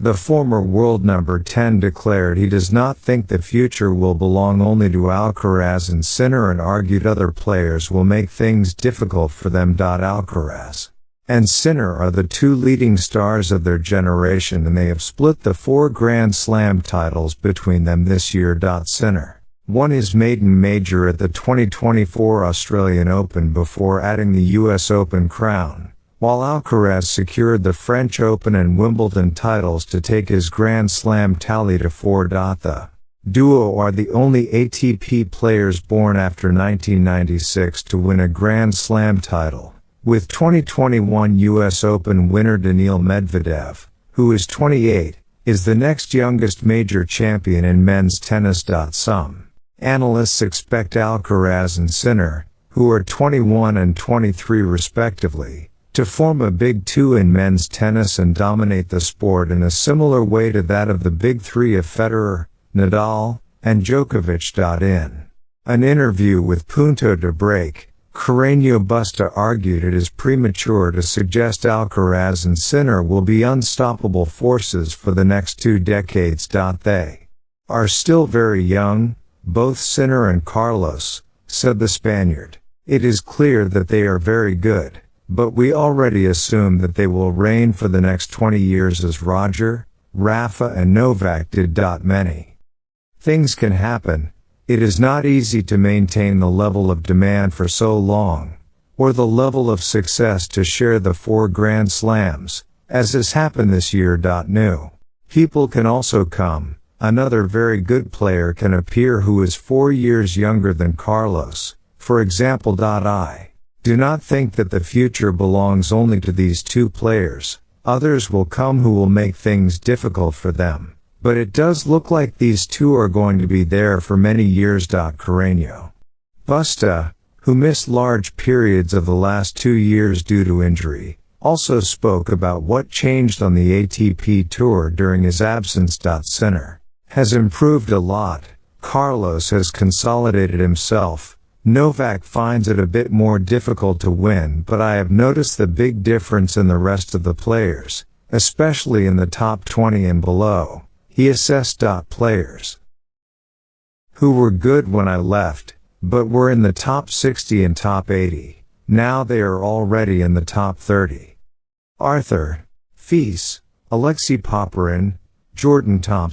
The former world number 10 declared he does not think the future will belong only to Alcaraz and Sinner and argued other players will make things difficult for them. Alcaraz and Sinner are the two leading stars of their generation and they have split the 4 Grand Slam titles between them this year. Sinner won his maiden major at the 2024 Australian Open before adding the US Open crown, while Alcaraz secured the French Open and Wimbledon titles to take his Grand Slam tally to 4. The duo are the only ATP players born after 1996 to win a Grand Slam title, with 2021 US Open winner Daniil Medvedev, who is 28, is the next youngest major champion in men's tennis. Some analysts expect Alcaraz and Sinner, who are 21 and 23 respectively, to form a Big Two in men's tennis and dominate the sport in a similar way to that of the Big Three of Federer, Nadal, and Djokovic. In an interview with Punto de Break, Carreño Busta argued it is premature to suggest Alcaraz and Sinner will be unstoppable forces for the next 2 decades. They are still very young, both Sinner and Carlos, said the Spaniard. It is clear that they are very good, but we already assume that they will reign for the next 20 years as Roger, Rafa and Novak did. Many things can happen. It is not easy to maintain the level of demand for so long, or the level of success to share the 4 Grand Slams, as has happened this year. New people can also come. Another very good player can appear who is 4 years younger than Carlos, for example. I do not think that the future belongs only to these 2 players. Others will come who will make things difficult for them, but it does look like these 2 are going to be there for many years. Carreño Busta, who missed large periods of the last 2 years due to injury, also spoke about what changed on the ATP Tour during his absence. Sinner has improved a lot. Carlos has consolidated himself. Novak finds it a bit more difficult to win, but I have noticed the big difference in the rest of the players, especially in the top 20 and below. He assessed. Players who were good when I left, but were in the top 60 and top 80, now they are already in the top 30. Arthur Fees, Alexei Popyrin, Jordan Thompson.